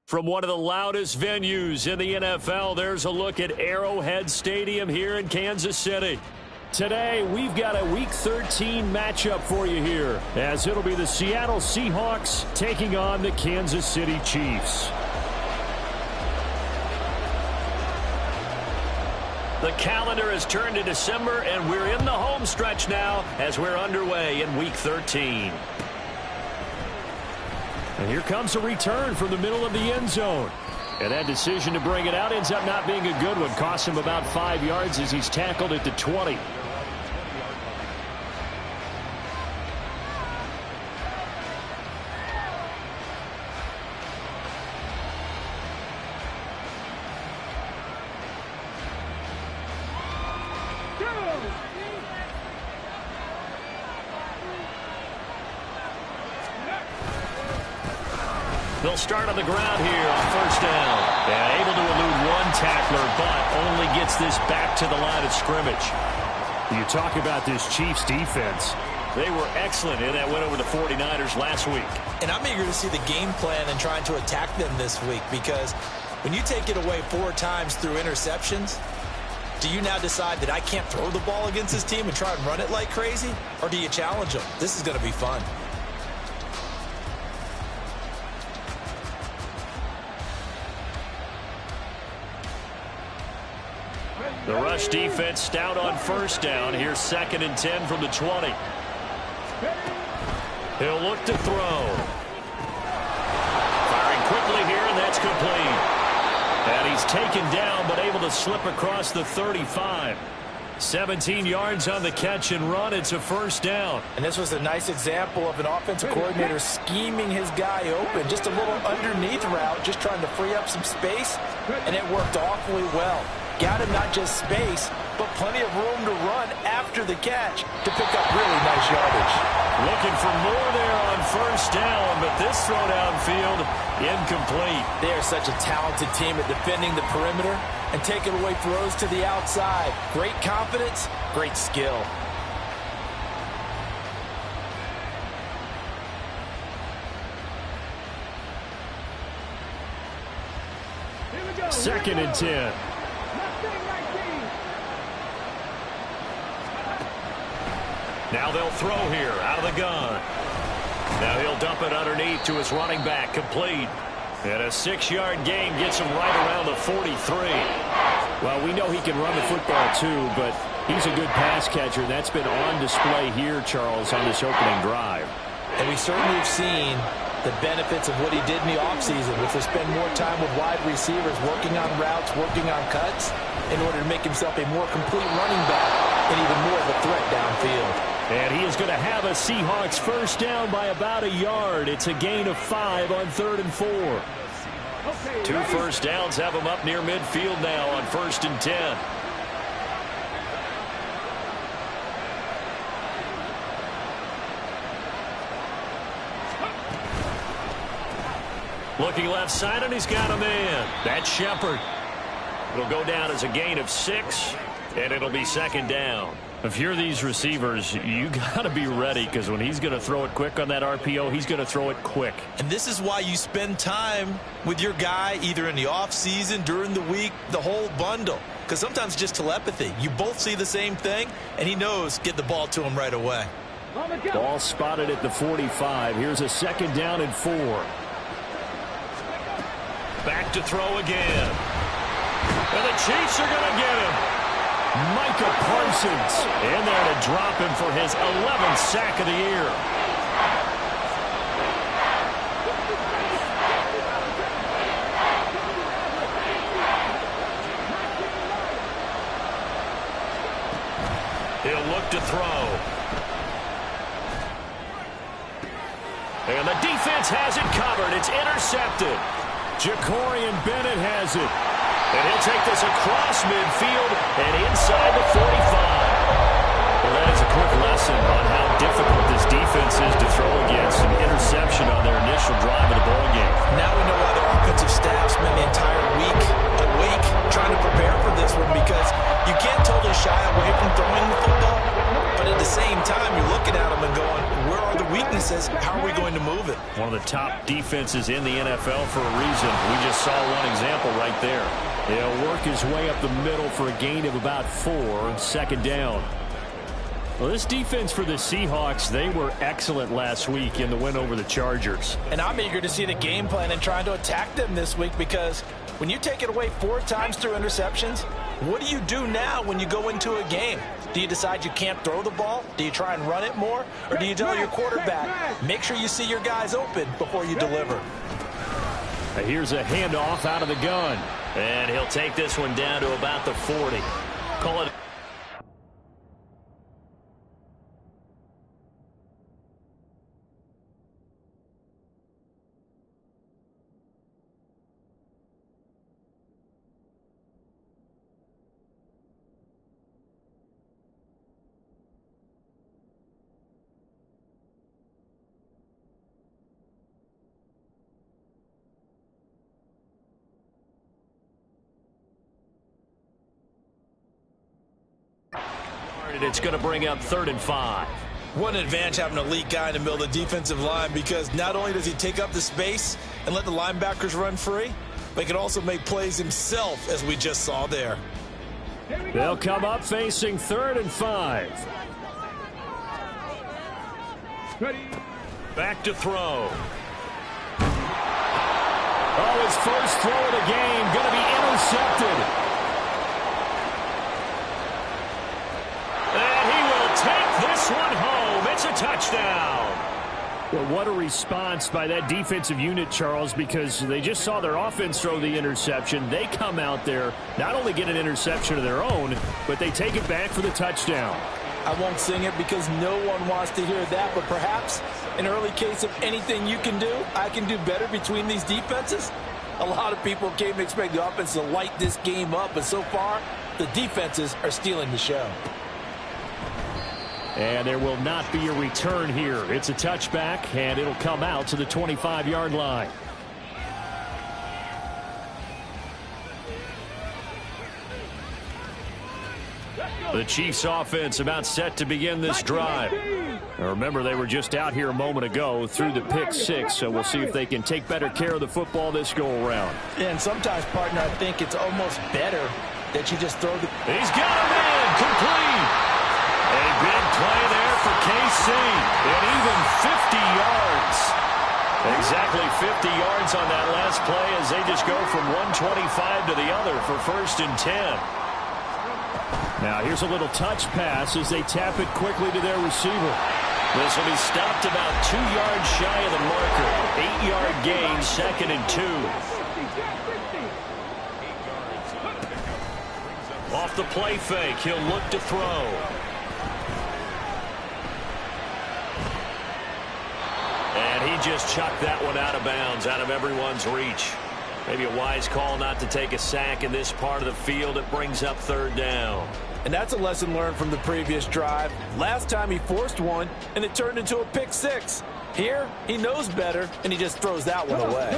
From one of the loudest venues in the NFL, there's a look at Arrowhead Stadium here in Kansas City. Today, we've got a Week 13 matchup for you here, as it'll be the Seattle Seahawks taking on the Kansas City Chiefs. The calendar has turned to December, and we're in the home stretch now as we're underway in Week 13. And here comes a return from the middle of the end zone. And that decision to bring it out ends up not being a good one. Costs him about 5 yards as he's tackled at the 20. They'll start on the ground here on first down. And able to elude one tackler, but only gets this back to the line of scrimmage. You talk about this Chiefs defense. They were excellent in that win over the 49ers last week. And I'm eager to see the game plan and trying to attack them this week, because when you take it away 4 times through interceptions, do you now decide that I can't throw the ball against this team and try and run it like crazy? Or do you challenge them? This is going to be fun. The rush defense stout on first down. Here's 2nd and 10 from the 20. He'll look to throw. Firing quickly here, and that's complete. And he's taken down, but able to slip across the 35. 17 yards on the catch and run. It's a first down. And this was a nice example of an offensive coordinator scheming his guy open. Just a little underneath route, just trying to free up some space, and it worked awfully well. Got him not just space, but plenty of room to run after the catch to pick up really nice yardage. Looking for more there on first down, but this throw downfield incomplete. They are such a talented team at defending the perimeter and taking away throws to the outside. Great confidence, great skill. Second and 10. Now they'll throw here out of the gun. Now he'll dump it underneath to his running back, complete. And a 6-yard gain gets him right around the 43. Well, we know he can run the football too, but he's a good pass catcher. That's been on display here, Charles, on this opening drive. And we certainly have seen the benefits of what he did in the offseason, which was spend more time with wide receivers, working on routes, working on cuts, in order to make himself a more complete running back and even more of a threat downfield. And he is going to have a Seahawks first down by about a yard. It's a gain of 5 on 3rd and 4. 2 first downs have him up near midfield now on 1st and 10. Looking left side, and he's got a man. That's Shepard. It'll go down as a gain of 6, and it'll be 2nd down. If you're these receivers, you got to be ready, because when he's going to throw it quick on that RPO, he's going to throw it quick. And this is why you spend time with your guy either in the offseason, during the week, the whole bundle. Because sometimes it's just telepathy. You both see the same thing, and he knows get the ball to him right away. Ball spotted at the 45. Here's a 2nd down and 4. Back to throw again. And the Chiefs are going to get him. Micah Parsons in there to drop him for his 11th sack of the year. He'll look to throw. And the defense has it covered. It's intercepted. Jacorian Bennett has it. And he'll take this across midfield and inside the 45. Well, that is a quick lesson on how difficult this defense is to throw against. An interception on their initial drive of the ballgame. Now we know why their offensive staff spent the entire week awake trying to prepare for this one, because you can't totally shy away from throwing the football. But at the same time, you're looking at them and going, where are the weaknesses. How are we going to move it? One of the top defenses in the NFL for a reason. We just saw one example right there. He'll work his way up the middle for a gain of about 4, second down. Well, this defense for the Seahawks, they were excellent last week in the win over the Chargers. And I'm eager to see the game plan and trying to attack them this week, because when you take it away 4 times through interceptions, what do you do now when you go into a game? Do you decide you can't throw the ball? Do you try and run it more? Or do you tell your quarterback, make sure you see your guys open before you deliver? Here's a handoff out of the gun. And he'll take this one down to about the 40. Call it. It's going to bring up 3rd and 5. What an advantage having an elite guy in the middle of the defensive line, because not only does he take up the space and let the linebackers run free, but he can also make plays himself, as we just saw there. They'll come up facing 3rd and 5. Back to throw. Oh, his first throw of the game going to be intercepted. Take this one home. It's a touchdown. Well, what a response by that defensive unit, Charles, because they just saw their offense throw the interception. They come out there, not only get an interception of their own, but they take it back for the touchdown. I won't sing it because no one wants to hear that, but perhaps an early case of anything you can do, I can do better between these defenses. A lot of people came to expect the offense to light this game up, but so far, the defenses are stealing the show. And there will not be a return here. It's a touchback, and it'll come out to the 25-yard line. The Chiefs offense about set to begin this drive. Now remember, they were just out here a moment ago through the pick 6, so we'll see if they can take better care of the football this go-around. And sometimes, partner, I think it's almost better that you just throw the... He's got him in, complete. A big play there for KC, and even 50 yards. Exactly 50 yards on that last play as they just go from 125 to the other for 1st and 10. Now here's a little touch pass as they tap it quickly to their receiver. This will be stopped about 2 yards shy of the marker. 8-yard gain, 2nd and 2. Off the play fake, he'll look to throw. And he just chucked that one out of bounds, out of everyone's reach. Maybe a wise call not to take a sack in this part of the field. It brings up 3rd down. And that's a lesson learned from the previous drive. Last time he forced one, and it turned into a pick 6. Here, he knows better, and he just throws that one away.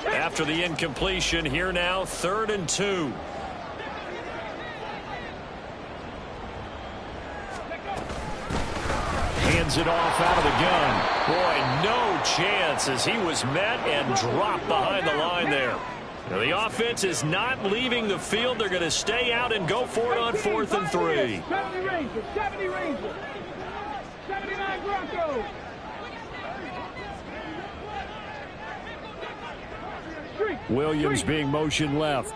After the incompletion, here now, 3rd and 2. Hands it off out of the gun. Boy, no chance as he was met and dropped behind the line there. Now, the offense is not leaving the field. They're going to stay out and go for it on 4th and 3. 70 Rangers, 70 Rangers, 79 Broncos. Williams being motion left.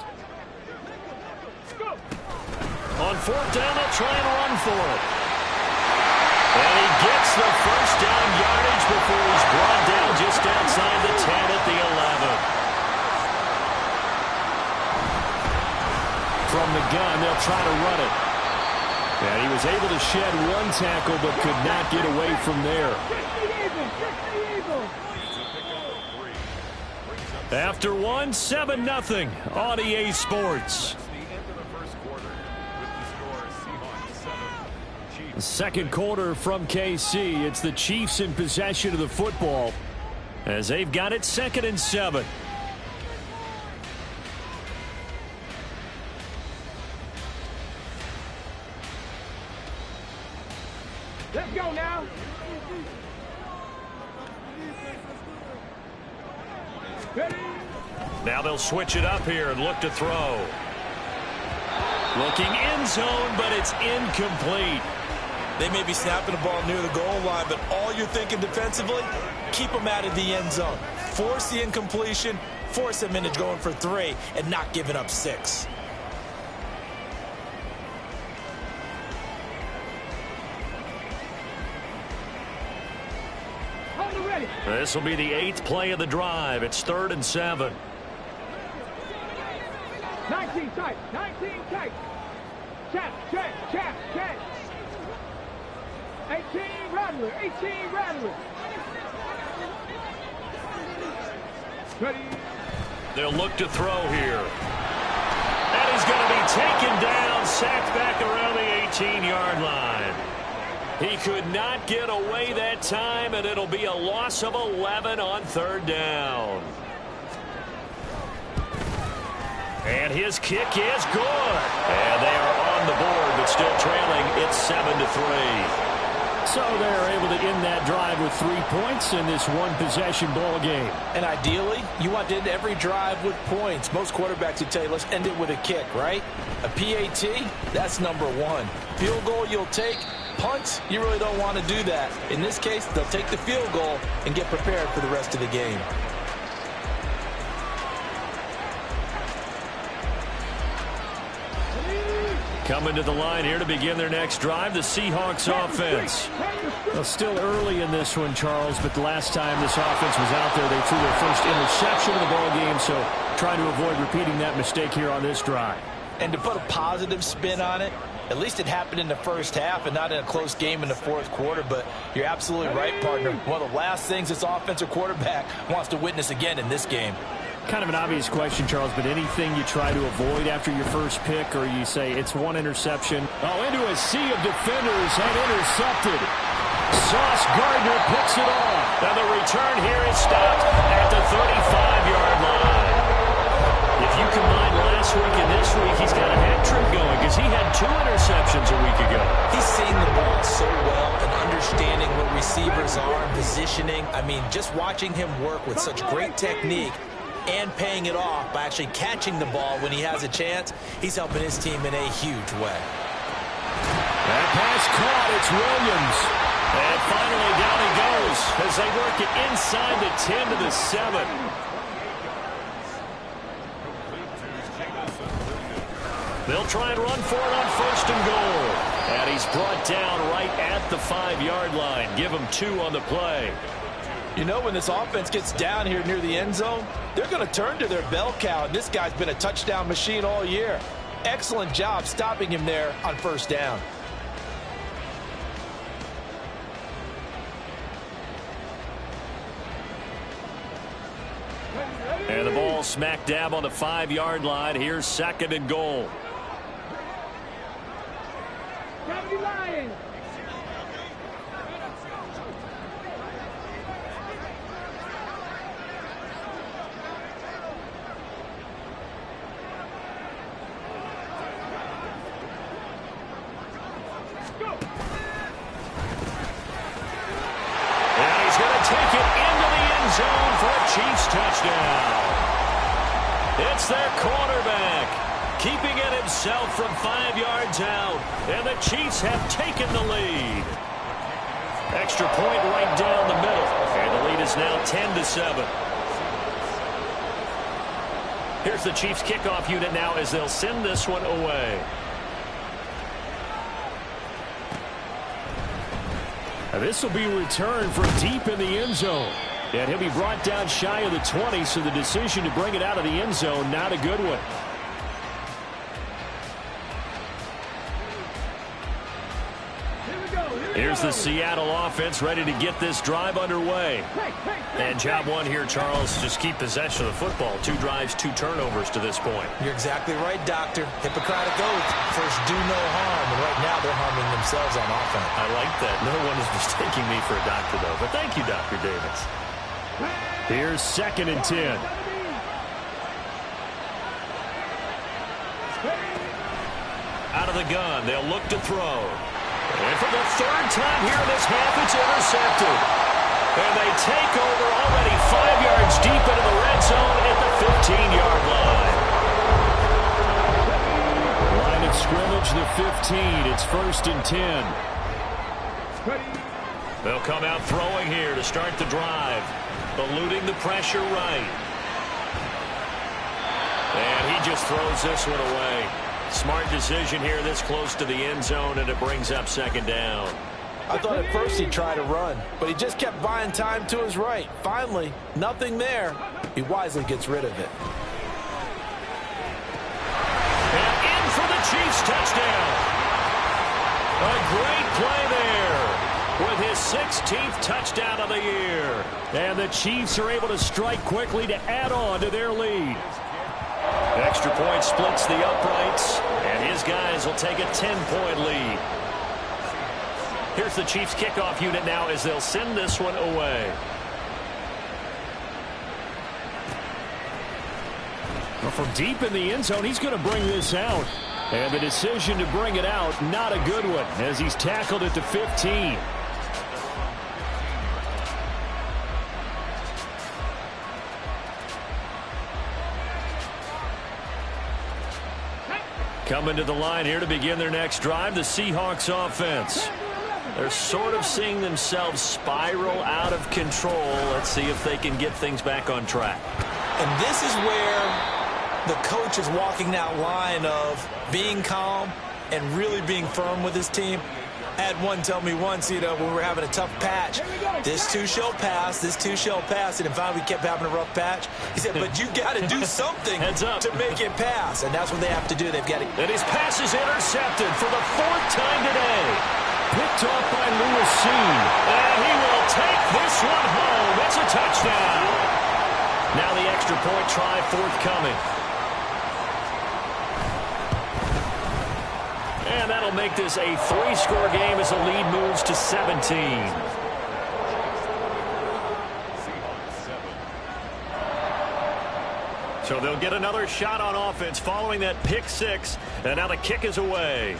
On 4th down, they'll try and run for it. And he gets the 1st down yardage before he's brought down just outside the 10 at the 11. From the gun, they'll try to run it. And he was able to shed one tackle but could not get away from there. After one, 7-0 on EA Sports. The second quarter from KC. It's the Chiefs in possession of the football as they've got it 2nd and 7. Let's go now. Now they'll switch it up here and look to throw. Looking end zone, but it's incomplete. They may be snapping the ball near the goal line, but all you're thinking defensively, keep them out of the end zone. Force the incompletion, force them into going for 3, and not giving up 6. This will be the 8th play of the drive. It's 3rd and 7. 19 tight, 19 tight. Check. 18 Rattler, 18 Rattler. Ready. They'll look to throw here. And he's going to be taken down, sacked back around the 18-yard line. He could not get away that time, and it'll be a loss of 11 on 3rd down. And his kick is good. And they are on the board, but still trailing. It's 7-3. So they're able to end that drive with 3 points in this one-possession ball game. And ideally, you want to end every drive with points. Most quarterbacks would tell you, let's end it with a kick, right? A PAT, that's number 1. Field goal you'll take. Punts, you really don't want to do that. In this case, they'll take the field goal and get prepared for the rest of the game. Coming to the line here to begin their next drive, the Seahawks offense. Well, still early in this one, Charles, but the last time this offense was out there, they threw their first interception of the ball game, so trying to avoid repeating that mistake here on this drive. And to put a positive spin on it, at least it happened in the first half and not in a close game in the 4th quarter, but you're absolutely right, partner. One of the last things this offensive quarterback wants to witness again in this game. Kind of an obvious question, Charles, but anything you try to avoid after your first pick, or you say it's one interception? Oh, into a sea of defenders and intercepted. Sauce Gardner picks it off. Now the return here is stopped at the 35-yard line. If you combine last week and this week, he's got a hat trick going because he had 2 interceptions a week ago. He's seen the ball so well and understanding where receivers are and positioning. I mean, just watching him work with such great technique and paying it off by actually catching the ball when he has a chance, he's helping his team in a huge way. That pass caught. It's Williams. And finally down he goes as they work it inside the 10 to the 7. They'll try and run for it on 1st and goal. And he's brought down right at the 5-yard line. Give him 2 on the play. You know, when this offense gets down here near the end zone, they're going to turn to their bell cow. And this guy's been a touchdown machine all year. Excellent job stopping him there on 1st down. And the ball smack dab on the 5-yard line. Here's 2nd and goal. Lions. Take it into the end zone for a Chiefs touchdown. It's their quarterback, keeping it himself from 5 yards out, and the Chiefs have taken the lead. Extra point right down the middle, and the lead is now 10-7. Here's the Chiefs kickoff unit now as they'll send this one away. This will be returned from deep in the end zone. And he'll be brought down shy of the 20, so the decision to bring it out of the end zone, not a good one. Here's the Seattle offense ready to get this drive underway. And job 1 here, Charles, just keep possession of the football. 2 drives, 2 turnovers to this point. You're exactly right, Doctor. Hippocratic oath. First, do no harm. And right now, they're harming themselves on offense. I like that. No one is mistaking me for a doctor, though. But thank you, Dr. Davis. Here's 2nd and 10. Out of the gun, they'll look to throw. And for the 3rd time here in this half, it's intercepted. And they take over already 5 yards deep into the red zone at the 15-yard line. Line of scrimmage, the 15. It's 1st and 10. They'll come out throwing here to start the drive. Eluding the pressure right. And he just throws this one away. Smart decision here this close to the end zone, and it brings up 2nd down. I thought at first he'd try to run, but he just kept buying time to his right. Finally, nothing there. He wisely gets rid of it. And in for the Chiefs touchdown. A great play there with his 16th touchdown of the year. And the Chiefs are able to strike quickly to add on to their lead. Extra point splits the uprights, and his guys will take a 10-point lead. Here's the Chiefs kickoff unit now as they'll send this one away. Well, from deep in the end zone, he's going to bring this out. And the decision to bring it out, not a good one, as he's tackled at the 15. Coming to the line here to begin their next drive, the Seahawks offense. They're sort of seeing themselves spiral out of control. Let's see if they can get things back on track. And this is where the coach is walking that line of being calm and really being firm with his team. I had one tell me once, when we were having a tough patch, this too shall pass, this too shall pass. And finally we kept having a rough patch. He said, but you got to do something to make it pass. And that's what they have to do. They've got to. And his pass is intercepted for the 4th time today. Picked off by Lewis Seen. And he will take this one home. It's a touchdown. Now the extra point try forthcoming. And that'll make this a 3-score game as the lead moves to 17. So they'll get another shot on offense following that pick 6. And now the kick is away.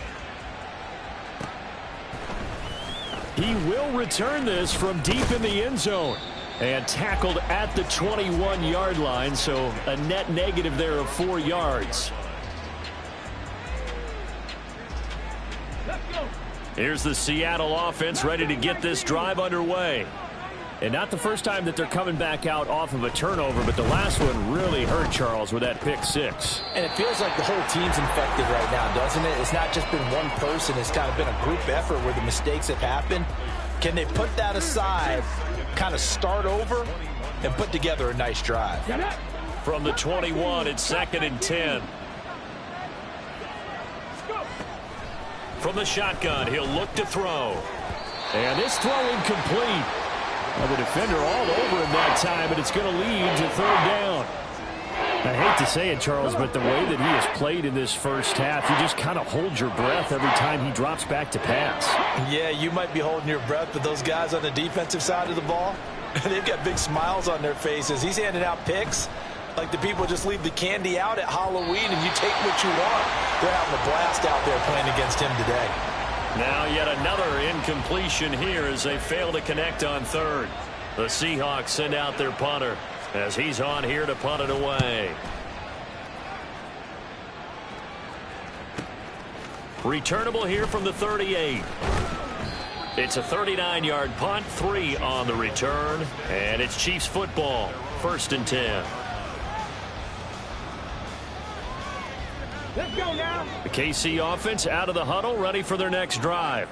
He will return this from deep in the end zone. And tackled at the 21-yard line, so a net negative there of 4 yards. Here's the Seattle offense ready to get this drive underway. And not the first time that they're coming back out off of a turnover, but the last one really hurt Charles with that pick 6. And it feels like the whole team's infected right now, doesn't it? It's not just been one person. It's kind of been a group effort where the mistakes have happened. Can they put that aside, kind of start over, and put together a nice drive? From the 21, it's 2nd and 10. From the shotgun, he'll look to throw. And this throw incomplete. Well, the defender all over him that time, but it's going to lead to 3rd down. I hate to say it, Charles, but the way that he has played in this first half, you just kind of hold your breath every time he drops back to pass. Yeah, you might be holding your breath, but those guys on the defensive side of the ball, they've got big smiles on their faces. He's handing out picks like the people just leave the candy out at Halloween and you take what you want. They're having a blast out there playing against him today. Now yet another incompletion here as they fail to connect on 3rd. The Seahawks send out their punter as he's on here to punt it away. Returnable here from the 38. It's a 39-yard punt, 3 on the return, and it's Chiefs football, 1st and 10. Let's go now. The KC offense out of the huddle, ready for their next drive.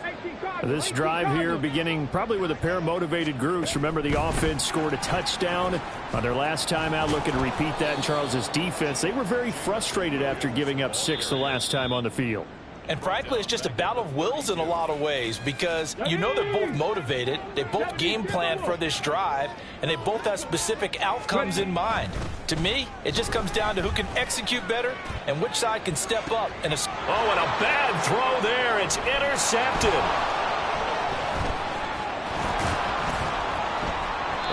This drive here beginning probably with a pair of motivated groups. Remember, the offense scored a touchdown on their last time out, looking to repeat that in Charles's defense. They were very frustrated after giving up 6 the last time on the field. And frankly, it's just a battle of wills in a lot of ways because you know they're both motivated. They both game plan for this drive, and they both have specific outcomes in mind. To me, it just comes down to who can execute better and which side can step up. And a bad throw there. It's intercepted.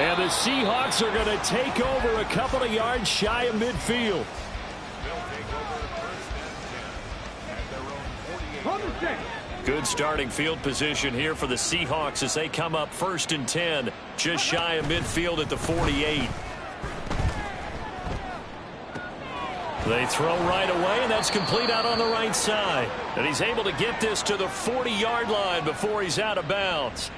And the Seahawks are going to take over a couple of yards shy of midfield. Hold the check. Good starting field position here for the Seahawks as they come up 1st and 10, just shy of midfield at the 48. They throw right away, and that's complete out on the right side. And he's able to get this to the 40-yard line before he's out of bounds.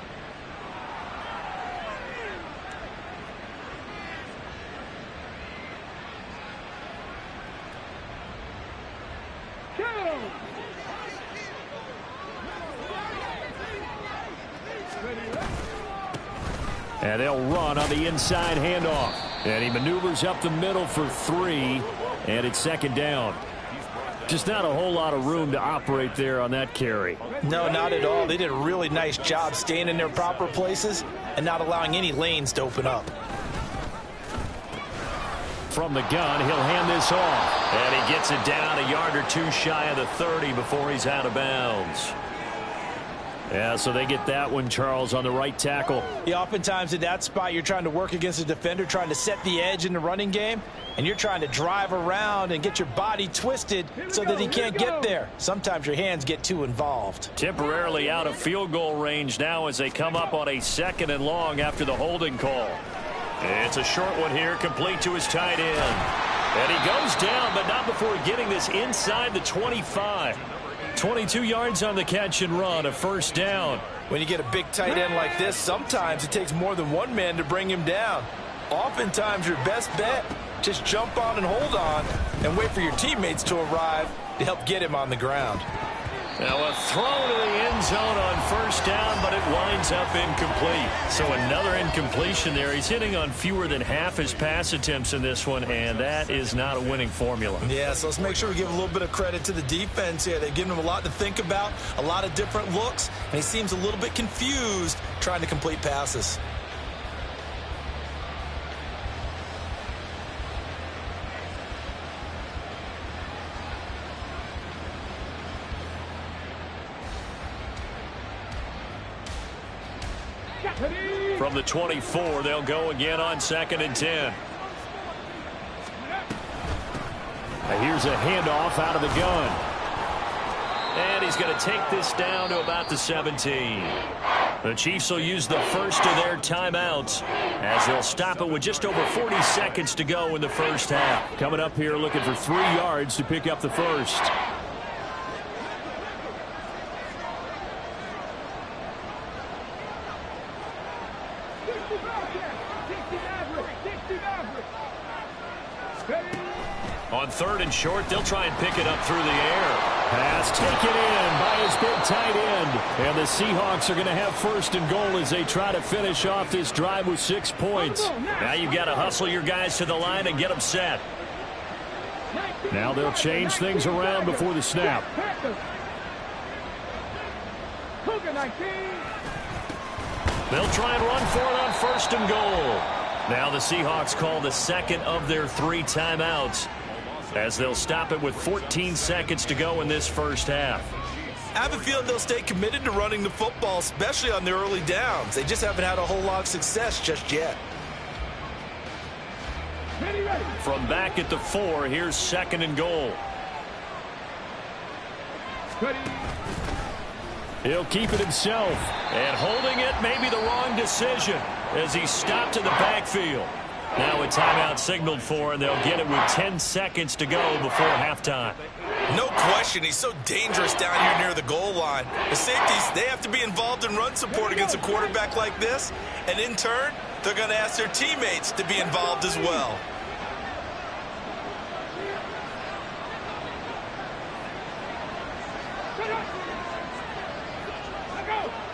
And they'll run on the inside handoff. And he maneuvers up the middle for 3. And it's 2nd down. Just not a whole lot of room to operate there on that carry. No, not at all. They did a really nice job staying in their proper places and not allowing any lanes to open up. From the gun, he'll hand this off. And he gets it down a yard or 2 shy of the 30 before he's out of bounds. Yeah, so they get that one, Charles, on the right tackle. Yeah, oftentimes in that spot, you're trying to work against a defender, trying to set the edge in the running game, and you're trying to drive around and get your body twisted so that he can't get there. Sometimes your hands get too involved. Temporarily out of field goal range now as they come up on a 2nd and long after the holding call. It's a short one here, complete to his tight end. And he goes down, but not before getting this inside the 25. 22 yards on the catch and run, a 1st down. When you get a big tight end like this, sometimes it takes more than one man to bring him down. Oftentimes your best bet, just jump on and hold on and wait for your teammates to arrive to help get him on the ground. Now a throw to the end zone on 1st down, but it winds up incomplete. So another incompletion there. He's hitting on fewer than half his pass attempts in this one, and that is not a winning formula. Yeah, so let's make sure we give a little bit of credit to the defense here. They've given him a lot to think about, a lot of different looks, and he seems a little bit confused trying to complete passes. From the 24, they'll go again on 2nd and 10. Here's a handoff out of the gun. And he's going to take this down to about the 17. The Chiefs will use the first of their timeouts as they'll stop it with just over 40 seconds to go in the 1st half. Coming up here looking for 3 yards to pick up the first. On 3rd and short, they'll try and pick it up through the air. Pass taken in by his big tight end. And the Seahawks are going to have 1st and goal as they try to finish off this drive with 6 points. Now you've got to hustle your guys to the line and get them set. Now they'll change things around before the snap. They'll try and run for it on 1st and goal. Now the Seahawks call the 2nd of their 3 timeouts as they'll stop it with 14 seconds to go in this 1st half. I have a feeling they'll stay committed to running the football, especially on their early downs. They just haven't had a whole lot of success just yet. From back at the 4, here's 2nd and goal. He'll keep it himself. And holding it may be the wrong decision as he's stopped in the backfield. Now a timeout signaled for, and they'll get it with 10 seconds to go before halftime. No question, he's so dangerous down here near the goal line. The safeties, they have to be involved in run support against a quarterback like this. And in turn, they're going to ask their teammates to be involved as well.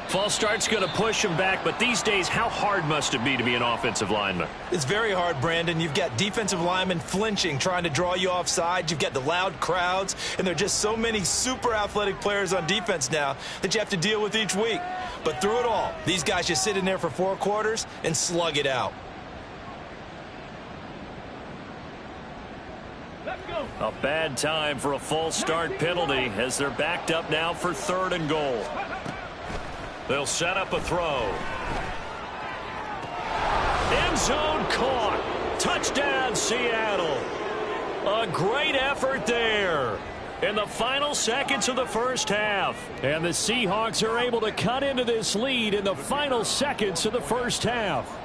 False start's going to push him back, but these days, how hard must it be to be an offensive lineman? It's very hard, Brandon. You've got defensive linemen flinching, trying to draw you offside. You've got the loud crowds, and there are just so many super athletic players on defense now that you have to deal with each week. But through it all, these guys just sit in there for 4 quarters and slug it out. A bad time for a false start penalty as they're backed up now for 3rd and goal. They'll set up a throw. End zone caught. Touchdown, Seattle. A great effort there. in the final seconds of the first half. And the Seahawks are able to cut into this lead in the final seconds of the first half.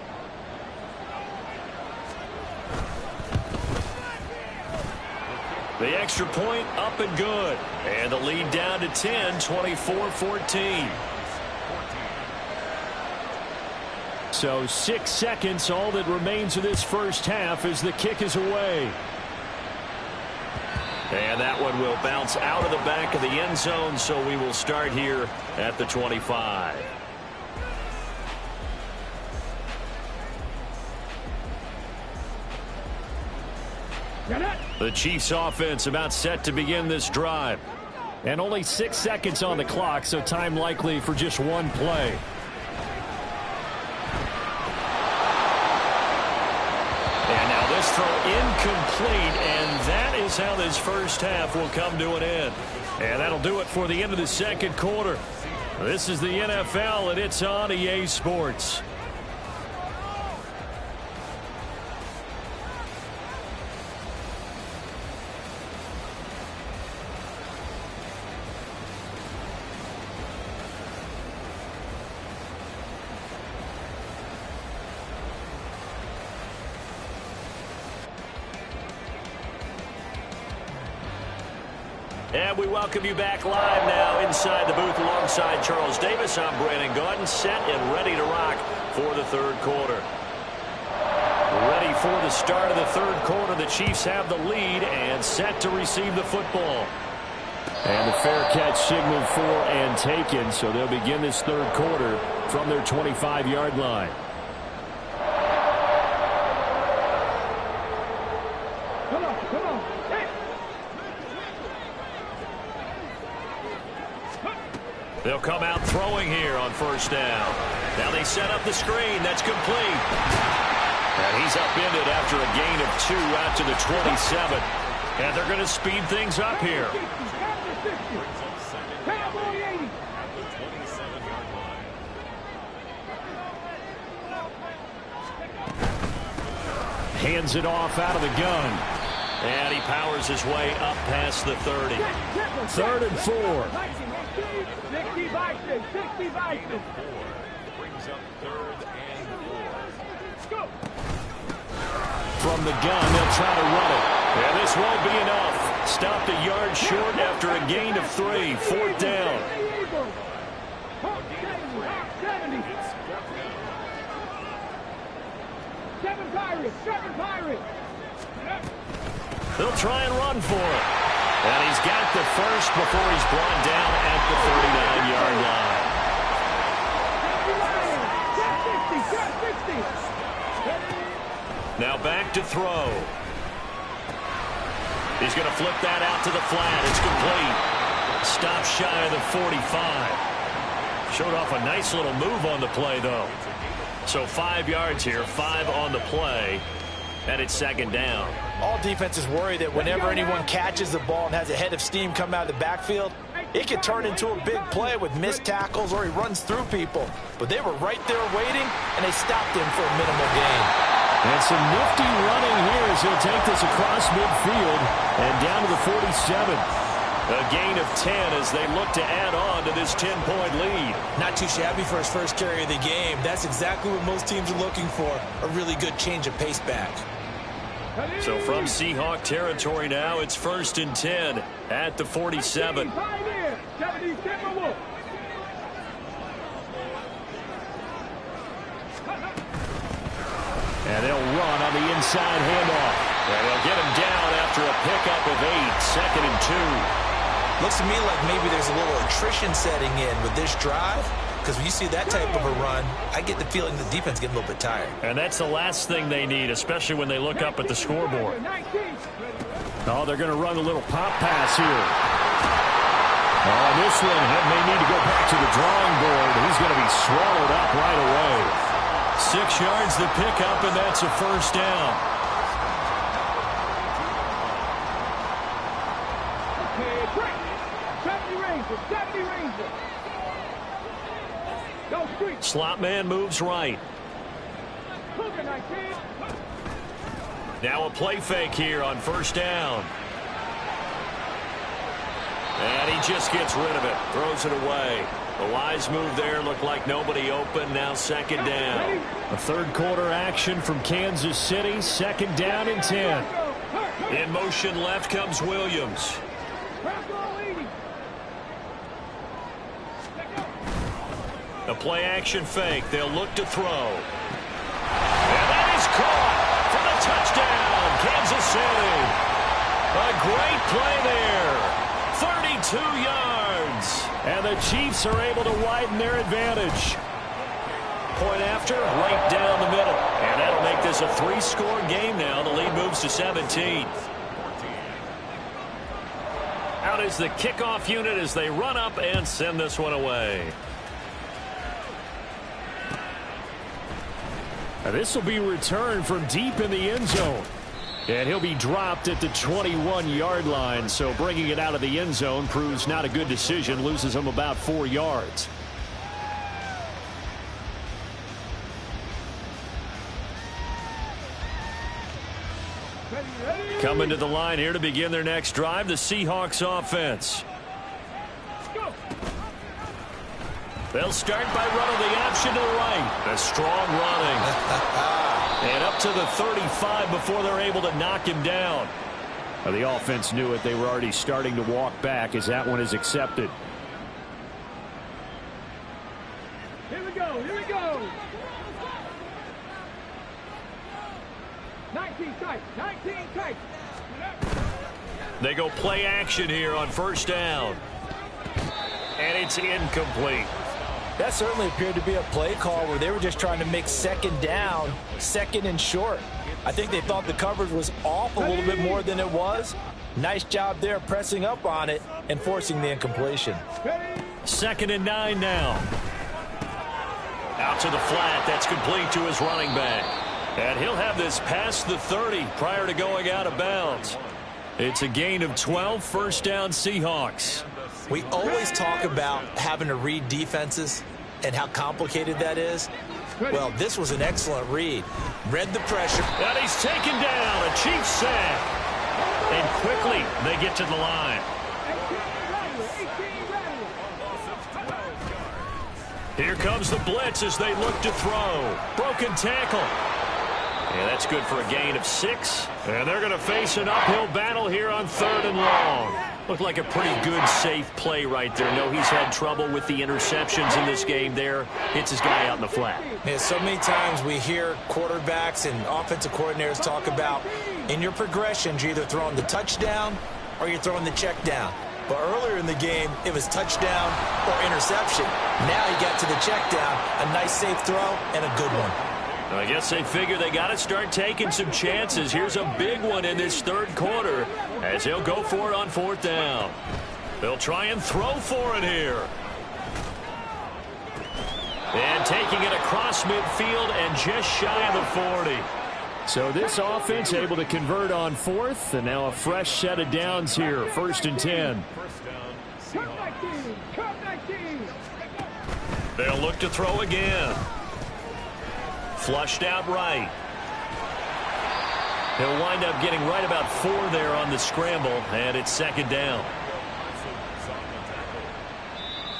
The extra point up and good. And the lead down to 10, 24-14. So 6 seconds, all that remains of this first half as the kick is away. And that one will bounce out of the back of the end zone, so we will start here at the 25. The Chiefs offense about set to begin this drive. And only 6 seconds on the clock, so time likely for just one play. And now this throw incomplete, and that is how this first half will come to an end. And that'll do it for the end of the second quarter. This is the NFL, and it's on EA Sports. And we welcome you back live now inside the booth alongside Charles Davis. I'm Brandon Gaudin, set and ready to rock for the third quarter. Ready for the start of the third quarter. The Chiefs have the lead and set to receive the football. And the fair catch signaled for and taken, so they'll begin this third quarter from their 25-yard line. They'll come out throwing here on first down. Now they set up the screen. That's complete. And he's upended after a gain of 2 out to the 27. And they're going to speed things up here. Hands it off out of the gun. And he powers his way up past the 30. 3rd and 4. 60 Vikings, 60 Vikings. Brings up 3rd and 4. Go. From the gun, they'll try to run it. And this won't be enough. Stopped a yard short after a gain of 3. 4th down. 70. 7 Pirates, 7 Pirates. They'll try and run for it. And he's got the first before he's brought down at the 39-yard line. Now back to throw. He's going to flip that out to the flat. It's complete. Stop shy of the 45. Showed off a nice little move on the play, though. So 5 yards here, 5 on the play. And it's 2nd down. All defenses worry that whenever anyone catches the ball and has a head of steam come out of the backfield, it could turn into a big play with missed tackles or he runs through people. But they were right there waiting, and they stopped him for a minimal gain. And some nifty running here as he'll take this across midfield and down to the 47. A gain of 10 as they look to add on to this 10-point lead. Not too shabby for his first carry of the game. That's exactly what most teams are looking for, a really good change of pace back. So from Seahawk territory now, it's 1st and 10 at the 47. And they'll run on the inside handoff. And they'll get him down after a pickup of 8, 2nd and 2. Looks to me like maybe there's a little attrition setting in with this drive. Because when you see that type of a run, I get the feeling the defense getting a little bit tired. And that's the last thing they need, especially when they look up at the scoreboard. Oh, they're going to run a little pop pass here. Oh, this one may need to go back to the drawing board. He's going to be swallowed up right away. 6 yards the pickup, and that's a 1st down. Slot man moves right. Now a play fake here on 1st down. And he just gets rid of it. Throws it away. A wise move there. Looked like nobody open. Now second down. A third quarter action from Kansas City. Second down and 10. In motion left comes Williams. A play action fake. They'll look to throw. And that is caught for the touchdown. Kansas City. A great play there. 32 yards. And the Chiefs are able to widen their advantage. Point after, right down the middle. And that'll make this a 3-score game now. The lead moves to 17. Out is the kickoff unit as they run up and send this one away. Now this will be returned from deep in the end zone. And he'll be dropped at the 21-yard line. So bringing it out of the end zone proves not a good decision. Loses him about 4 yards. Coming to the line here to begin their next drive, the Seahawks offense. They'll start by running the option to the right. A strong running. And up to the 35 before they're able to knock him down. Well, the offense knew it. They were already starting to walk back as that one is accepted. Here we go. Here we go. 19 tight. 19 tight. They go play action here on first down. And it's incomplete. That certainly appeared to be a play call where they were just trying to make second down, second and short. I think they thought the coverage was off a little bit more than it was. Nice job there pressing up on it and forcing the incompletion. 2nd and 9 now. Out to the flat. That's complete to his running back. And he'll have this past the 30 prior to going out of bounds. It's a gain of 12, first down Seahawks. We always talk about having to read defenses and how complicated that is. Well, this was an excellent read. Read the pressure. And he's taken down. A Chiefs sack. And quickly they get to the line. Here comes the blitz as they look to throw. Broken tackle. Yeah, that's good for a gain of 6. And they're going to face an uphill battle here on 3rd and long. Looked like a pretty good, safe play right there. No, he's had trouble with the interceptions in this game there. Hits his guy out in the flat. Yeah, so many times we hear quarterbacks and offensive coordinators talk about in your progressions, you're either throwing the touchdown or you're throwing the check down. But earlier in the game, it was touchdown or interception. Now you got to the check down, a nice safe throw, and a good one. I guess they figure they got to start taking some chances. Here's a big one in this 3rd quarter as they'll go for it on 4th down. They'll try and throw for it here. And taking it across midfield and just shy of the 40. So this offense able to convert on 4th, and now a fresh set of downs here. 1st and 10. They'll look to throw again. Flushed out right. He'll wind up getting right about 4 there on the scramble, and it's 2nd down.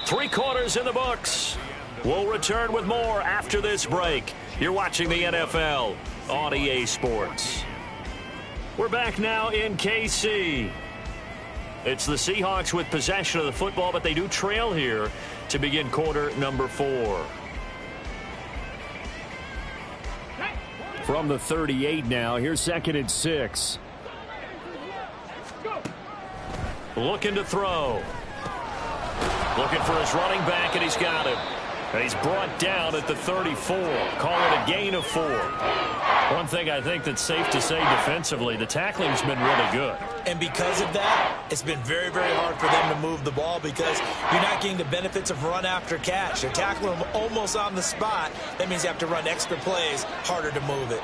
3 quarters in the books. We'll return with more after this break. You're watching the NFL on EA Sports. We're back now in KC. It's the Seahawks with possession of the football, but they do trail here to begin quarter number 4. From the 38 now, here's 2nd and 6. Looking to throw. Looking for his running back, and he's got him. And he's brought down at the 34. Call it a gain of 4. One thing I think that's safe to say defensively, the tackling's been really good. And because of that, it's been very, very hard for them to move the ball because you're not getting the benefits of run after catch. They're tackling them almost on the spot. That means you have to run extra plays, harder to move it.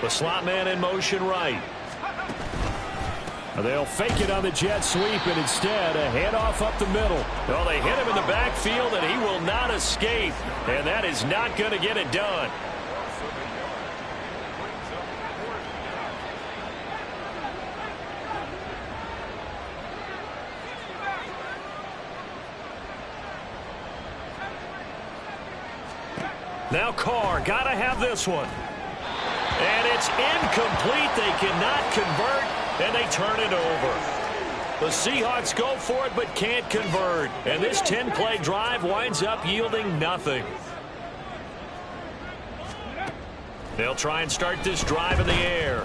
The slot man in motion right. They'll fake it on the jet sweep, and instead a handoff up the middle. Well, they hit him in the backfield, and he will not escape. And that is not going to get it done. Now Carr, got to have this one. And it's incomplete. They cannot convert, and they turn it over. The Seahawks go for it but can't convert. And this 10-play drive winds up yielding nothing. They'll try and start this drive in the air.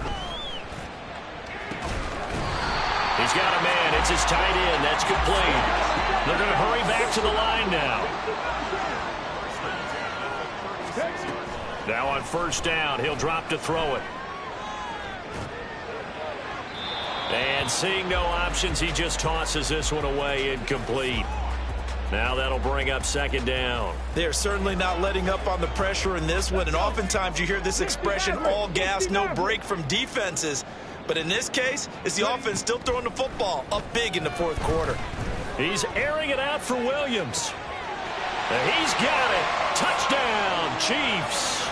He's got a man. It's his tight end. That's complete. They're going to hurry back to the line now. Now on first down, he'll drop to throw it. And seeing no options, he just tosses this one away, incomplete. Now that'll bring up second down. They're certainly not letting up on the pressure in this one, and oftentimes you hear this expression, all gas, no break from defenses. But in this case, it's the offense still throwing the football up big in the fourth quarter. He's airing it out for Williams. He's got it. Touchdown, Chiefs.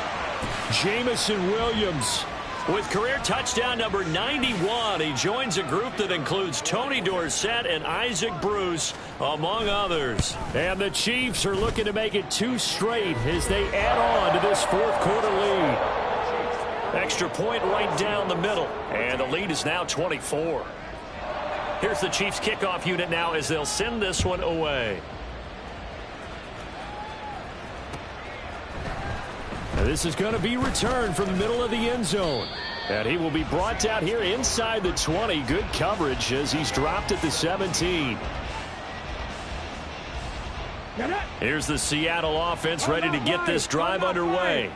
Jamison Williams with career touchdown number 91. He joins a group that includes Tony Dorsett and Isaac Bruce, among others. And the Chiefs are looking to make it 2 straight as they add on to this fourth quarter lead. Extra point right down the middle, and the lead is now 24. Here's the Chiefs kickoff unit now as they'll send this one away. This is going to be returned from the middle of the end zone. And he will be brought down here inside the 20. Good coverage as he's dropped at the 17. Here's the Seattle offense ready to get this drive underway.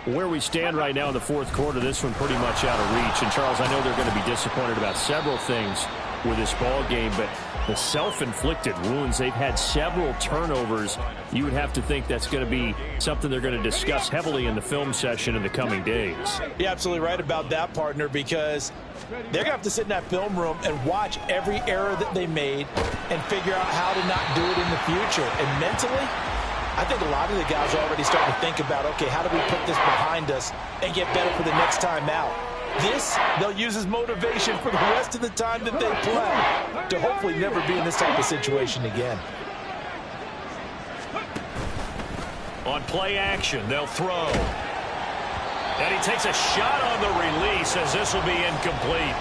Where we stand right now in the fourth quarter, this one pretty much out of reach. And, Charles, I know they're going to be disappointed about several things with this ball game, but the self-inflicted wounds, they've had several turnovers. You would have to think that's going to be something they're going to discuss heavily in the film session in the coming days. You're absolutely right about that, partner, because they're going to have to sit in that film room and watch every error that they made and figure out how to not do it in the future. And mentally, I think a lot of the guys are already starting to think about, okay, how do we put this behind us and get better for the next time out? This, they'll use as motivation for the rest of the time that they play to hopefully never be in this type of situation again. On play action, they'll throw. And he takes a shot on the release as this will be incomplete.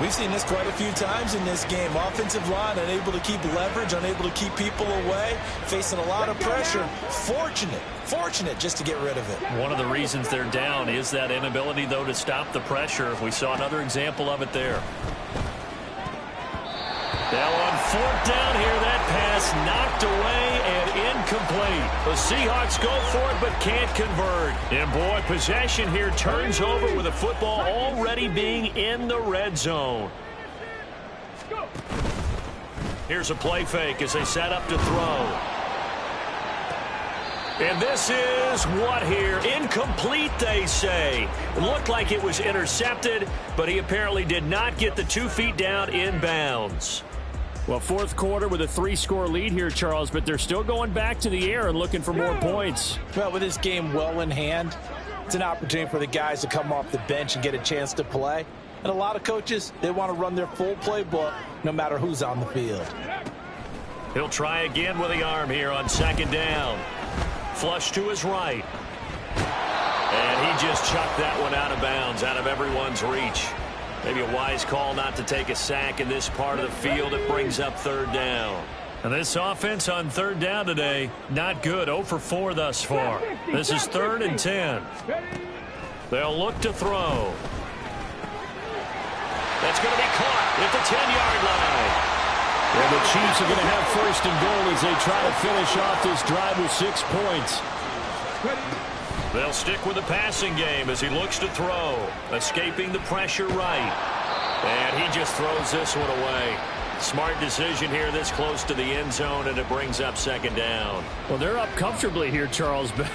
We've seen this quite a few times in this game. Offensive line unable to keep leverage, unable to keep people away, facing a lot of pressure. Fortunate just to get rid of it. One of the reasons they're down is that inability, though, to stop the pressure. We saw another example of it there. Now on fourth down here, that pass knocked away and incomplete. The Seahawks go for it but can't convert. And boy, possession here turns over with the football already being in the red zone. Here's a play fake as they set up to throw. And this is what here? Incomplete, they say. It looked like it was intercepted, but he apparently did not get the 2 feet down in bounds. Well, fourth quarter with a 3-score lead here, Charles, but they're still going back to the air and looking for more points. Well, with this game well in hand, it's an opportunity for the guys to come off the bench and get a chance to play. And a lot of coaches, they want to run their full playbook no matter who's on the field. He'll try again with the arm here on second down. Flush to his right. And he just chucked that one out of bounds, out of everyone's reach. Maybe a wise call not to take a sack in this part of the field. It brings up third down. And this offense on third down today, not good. 0 for 4 thus far. This is 3rd and 10. They'll look to throw. That's going to be caught at the 10-yard line. And the Chiefs are going to have first and goal as they try to finish off this drive with 6 points. They'll stick with the passing game as he looks to throw. Escaping the pressure right. And he just throws this one away. Smart decision here this close to the end zone, and it brings up second down. Well, they're up comfortably here, Charles, but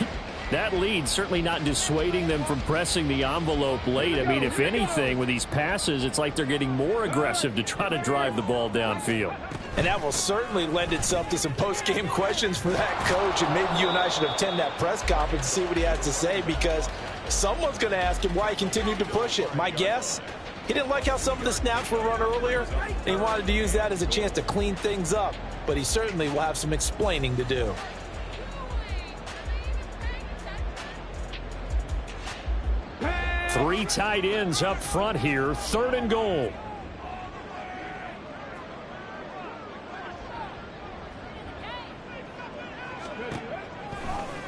that lead certainly not dissuading them from pressing the envelope late. I mean, if anything, with these passes, it's like they're getting more aggressive to try to drive the ball downfield. And that will certainly lend itself to some post-game questions for that coach, and maybe you and I should attend that press conference and see what he has to say, because someone's going to ask him why he continued to push it. My guess, he didn't like how some of the snaps were run earlier, and he wanted to use that as a chance to clean things up, but he certainly will have some explaining to do. Three tight ends up front here. 3rd and goal.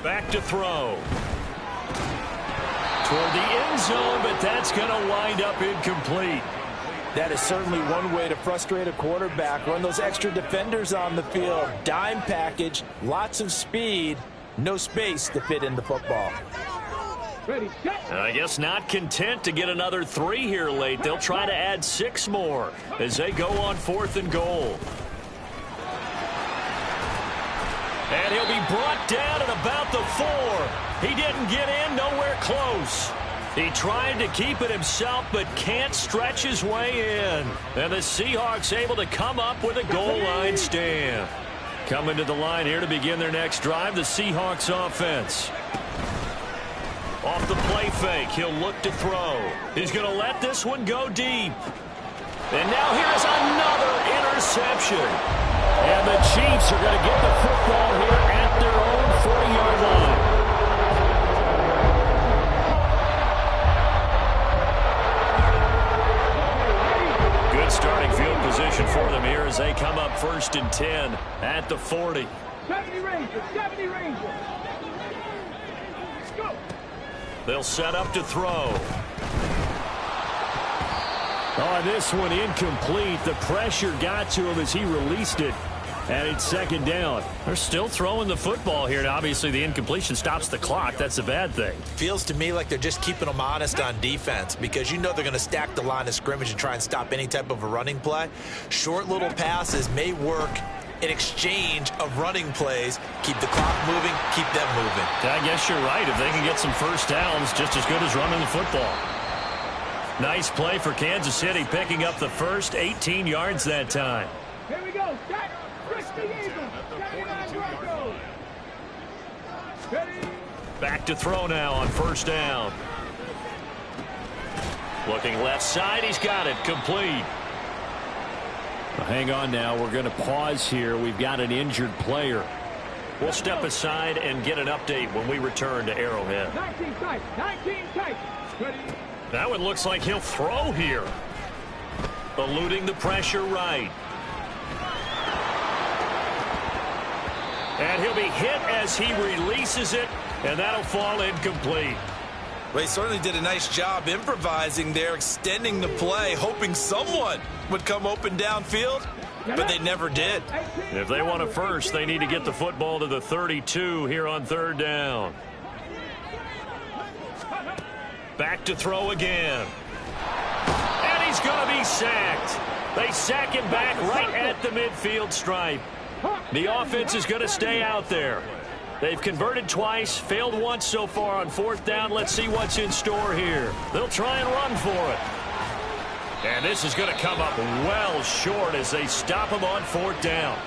Back to throw. Toward the end zone, but that's going to wind up incomplete. That is certainly one way to frustrate a quarterback. Run those extra defenders on the field. Dime package, lots of speed, no space to fit in the football. Ready, set. I guess not content to get another 3 here late. They'll try to add 6 more as they go on 4th and goal. And he'll be brought down at about the 4. He didn't get in, nowhere close. He tried to keep it himself, but can't stretch his way in. And the Seahawks able to come up with a goal line stand. Coming to the line here to begin their next drive, the Seahawks offense. Off the play fake, he'll look to throw. He's going to let this one go deep. And now here's another interception. And the Chiefs are going to get the football here at their own 40-yard line. Good starting field position for them here as they come up 1st and 10 at the 40. 70 Rangers, 70 Rangers. Go. They'll set up to throw. Oh, this one incomplete. The pressure got to him as he released it. And it's 2nd down. They're still throwing the football here. And obviously, the incompletion stops the clock. That's a bad thing. Feels to me like they're just keeping them honest on defense because you know they're going to stack the line of scrimmage and try and stop any type of a running play. Short little passes may work in exchange of running plays. Keep the clock moving, keep them moving. I guess you're right. If they can get some first downs, just as good as running the football. Nice play for Kansas City, picking up the first 18 yards that time. Here we go. Set. Switch the Eagles. 79 Broncos. Ready. Back to throw now on 1st down. Looking left side, he's got it, complete. Well, hang on now, we're going to pause here. We've got an injured player. We'll step aside and get an update when we return to Arrowhead. 19 tight. 19 tight. Ready. That one looks like he'll throw here. Eluding the pressure right. And he'll be hit as he releases it, and that'll fall incomplete. Well, he certainly did a nice job improvising there, extending the play, hoping someone would come open downfield, but they never did. If they want a first, they need to get the football to the 32 here on 3rd down. Back to throw again. And he's going to be sacked. They sack him back right at the midfield stripe. The offense is going to stay out there. They've converted twice, failed once so far on 4th down. Let's see what's in store here. They'll try and run for it. And this is going to come up well short as they stop him on 4th down.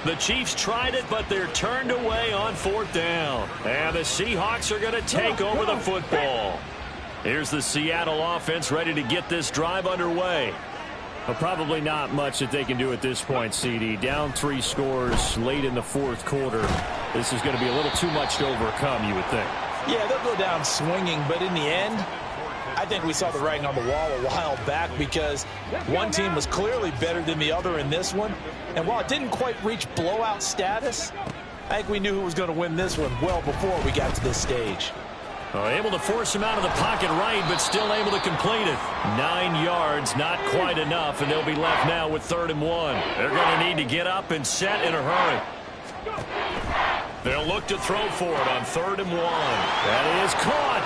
The Chiefs tried it, but they're turned away on 4th down. And the Seahawks are going to take over the football. Here's the Seattle offense ready to get this drive underway. Well, probably not much that they can do at this point, CD. Down 3 scores late in the 4th quarter. This is going to be a little too much to overcome, you would think. Yeah, they'll go down swinging, but in the end, I think we saw the writing on the wall a while back because one team was clearly better than the other in this one. And while it didn't quite reach blowout status, I think we knew who was going to win this one well before we got to this stage. Able to force him out of the pocket right, but still able to complete it. 9 yards, not quite enough, and they'll be left now with 3rd and 1. They're going to need to get up and set in a hurry. They'll look to throw for it on 3rd and 1. That is caught.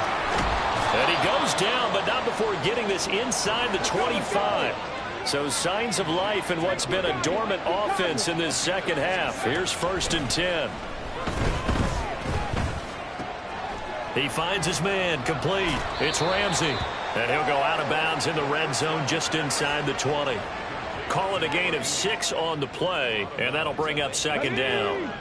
And he goes down, but not before getting this inside the 25. So signs of life in what's been a dormant offense in this second half. Here's 1st and 10. He finds his man, complete. It's Ramsey. And he'll go out of bounds in the red zone just inside the 20. Call it a gain of 6 on the play, and that'll bring up 2nd down.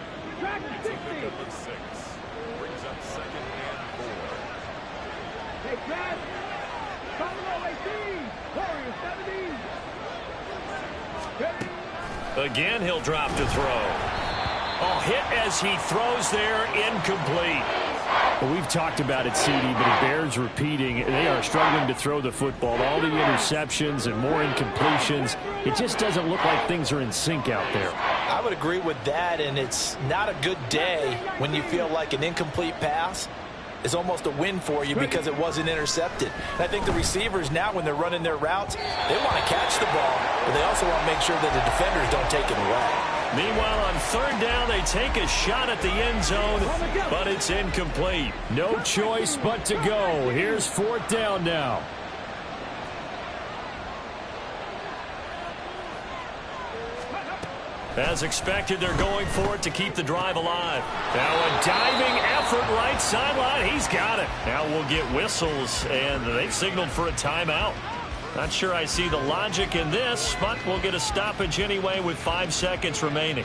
Again, he'll drop to throw. Oh, hit as he throws there, incomplete. Well, we've talked about it, CD, but it bears repeating. They are struggling to throw the football. All the interceptions and more incompletions. It just doesn't look like things are in sync out there. I would agree with that, and it's not a good day when you feel like an incomplete pass is almost a win for you because it wasn't intercepted. And I think the receivers now, when they're running their routes, they want to catch the ball, but they also want to make sure that the defenders don't take it away. Meanwhile, on third down, they take a shot at the end zone, but it's incomplete. No choice but to go. Here's fourth down now. As expected, they're going for it to keep the drive alive. Now a diving effort right sideline. He's got it. Now we'll get whistles, and they've signaled for a timeout. Not sure I see the logic in this, but we'll get a stoppage anyway with 5 seconds remaining.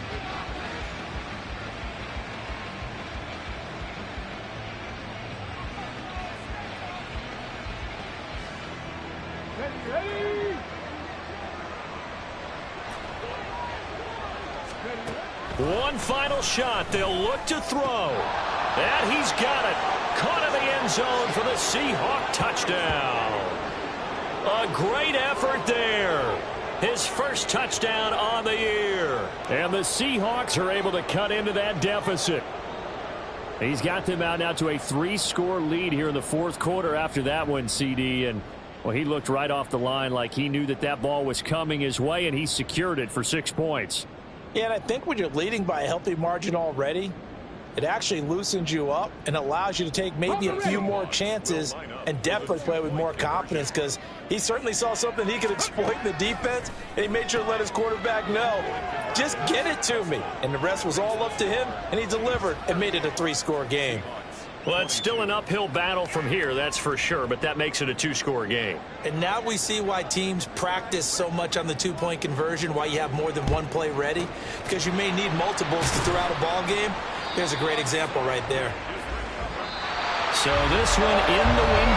One final shot. They'll look to throw. And he's got it. Caught in the end zone for the Seahawks touchdown. A great effort there. His first touchdown on the year. And the Seahawks are able to cut into that deficit. He's got them out now to a 3-score lead here in the fourth quarter after that one, CD. And, well, he looked right off the line like he knew that that ball was coming his way, and he secured it for 6 points. Yeah, and I think when you're leading by a healthy margin already, it actually loosens you up and allows you to take maybe a few more chances and definitely play with more confidence, because he certainly saw something he could exploit in the defense, and he made sure to let his quarterback know, just get it to me. And the rest was all up to him, and he delivered and made it a 3-score game. Well, it's still an uphill battle from here, that's for sure, but that makes it a 2-score game. And now we see why teams practice so much on the 2-point conversion, why you have more than one play ready, because you may need multiples to throw out a ball game. There's a great example right there. So this one in the win